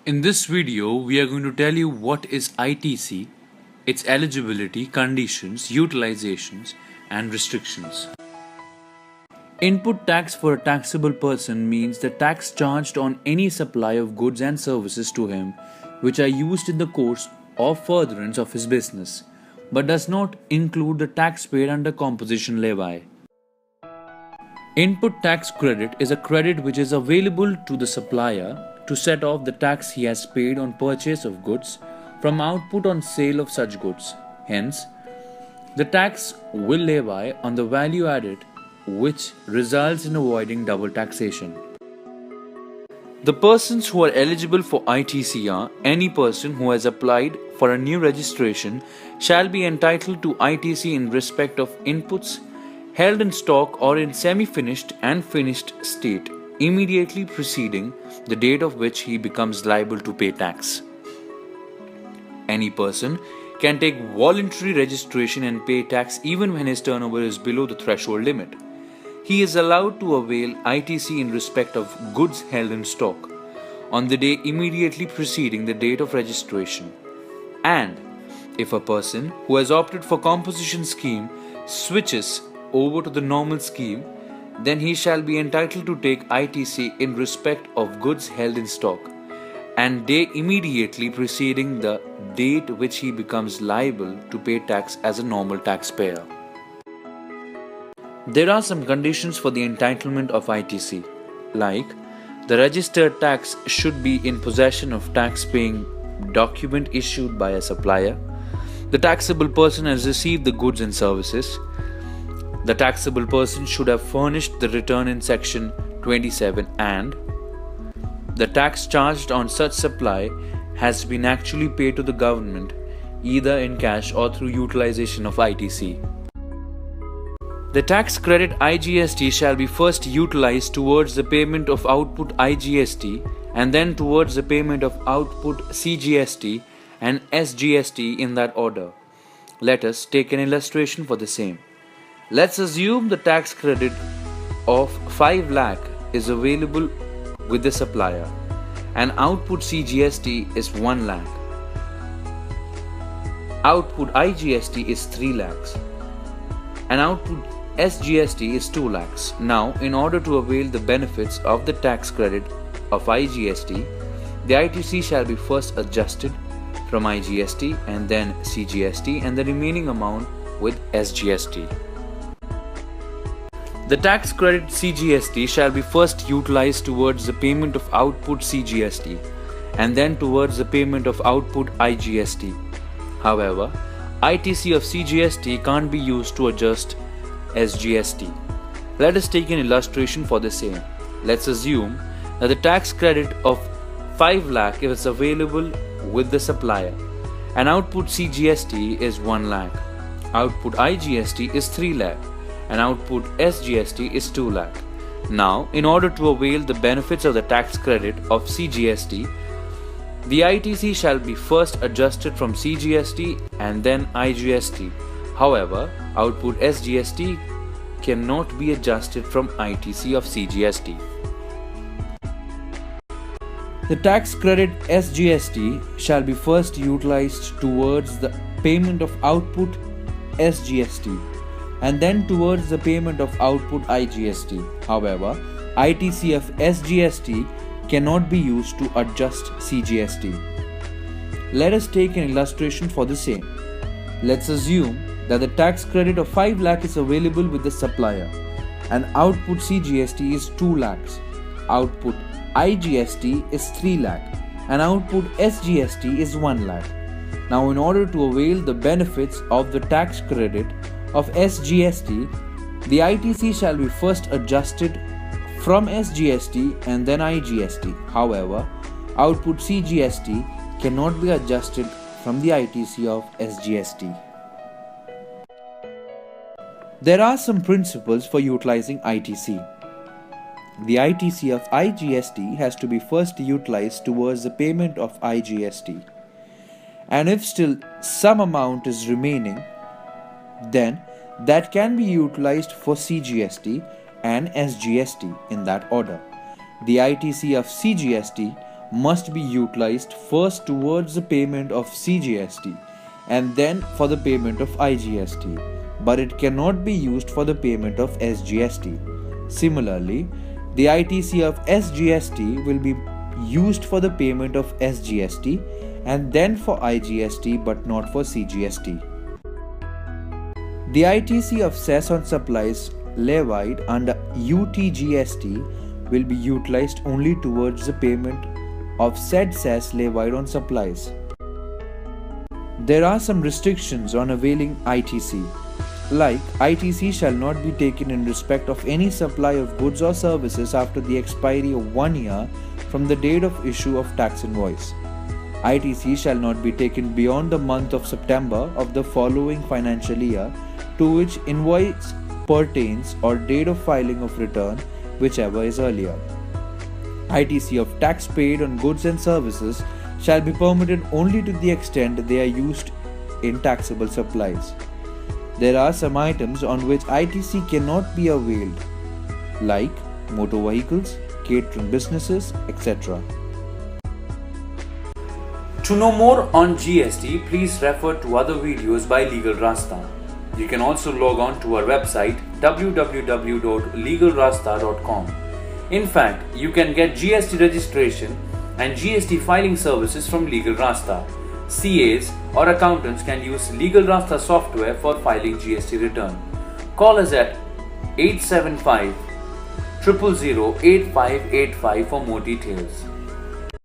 In this video, we are going to tell you what is ITC, its eligibility, conditions, utilizations, and restrictions. Input tax for a taxable person means the tax charged on any supply of goods and services to him which are used in the course or furtherance of his business, but does not include the tax paid under composition levy. Input tax credit is a credit which is available to the supplier to set off the tax he has paid on purchase of goods from output on sale of such goods. Hence, the tax will levy on the value added, which results in avoiding double taxation. The persons who are eligible for ITC are any person who has applied for a new registration shall be entitled to ITC in respect of inputs held in stock or in semi-finished and finished state immediately preceding the date of which he becomes liable to pay tax. Any person can take voluntary registration and pay tax even when his turnover is below the threshold limit. He is allowed to avail ITC in respect of goods held in stock on the day immediately preceding the date of registration. And if a person who has opted for composition scheme switches over to the normal scheme, then he shall be entitled to take ITC in respect of goods held in stock and day immediately preceding the date which he becomes liable to pay tax as a normal taxpayer. There are some conditions for the entitlement of ITC, like the registered tax should be in possession of tax-paying document issued by a supplier, the taxable person has received the goods and services, the taxable person should have furnished the return in section 27 and the tax charged on such supply has been actually paid to the government either in cash or through utilization of ITC. The tax credit IGST shall be first utilized towards the payment of output IGST and then towards the payment of output CGST and SGST in that order. Let us take an illustration for the same. Let's assume the tax credit of 5 lakh is available with the supplier and output CGST is 1 lakh. Output IGST is 3 lakhs and output SGST is 2 lakhs. Now, in order to avail the benefits of the tax credit of IGST, the ITC shall be first adjusted from IGST and then CGST and the remaining amount with SGST. The tax credit CGST shall be first utilized towards the payment of output CGST and then towards the payment of output IGST. However, ITC of CGST can't be used to adjust SGST. Let us take an illustration for the same. Let's assume that the tax credit of 5 lakh is available with the supplier and output CGST is 1 lakh. Output IGST is 3 lakh. And output SGST is 2 lakh. Now, in order to avail the benefits of the tax credit of CGST, the ITC shall be first adjusted from CGST and then IGST. However, output SGST cannot be adjusted from ITC of CGST. The tax credit SGST shall be first utilized towards the payment of output SGST and then towards the payment of output IGST. However, ITC of SGST cannot be used to adjust CGST. Let us take an illustration for the same. Let's assume that the tax credit of 5 lakh is available with the supplier and output CGST is 2 lakhs. Output IGST is 3 lakh and output SGST is 1 lakh. Now, in order to avail the benefits of the tax credit of SGST, the ITC shall be first adjusted from SGST and then IGST. However, output CGST cannot be adjusted from the ITC of SGST. There are some principles for utilizing ITC. The ITC of IGST has to be first utilized towards the payment of IGST. And if still some amount is remaining, then that can be utilized for CGST and SGST in that order. The ITC of CGST must be utilized first towards the payment of CGST and then for the payment of IGST, but it cannot be used for the payment of SGST. Similarly, the ITC of SGST will be used for the payment of SGST and then for IGST but not for CGST. The ITC of cess on supplies levied under UTGST will be utilized only towards the payment of said cess levied on supplies. There are some restrictions on availing ITC, like ITC shall not be taken in respect of any supply of goods or services after the expiry of 1 year from the date of issue of tax invoice. ITC shall not be taken beyond the month of September of the following financial year to which invoice pertains or date of filing of return, whichever is earlier. ITC of tax paid on goods and services shall be permitted only to the extent they are used in taxable supplies. There are some items on which ITC cannot be availed, like motor vehicles, catering businesses, etc. To know more on GST, please refer to other videos by LegalRaasta. You can also log on to our website www.legalraasta.com. In fact, you can get GST registration and GST filing services from LegalRaasta. CAs or accountants can use LegalRaasta software for filing GST return. Call us at 875 000 8585 for more details.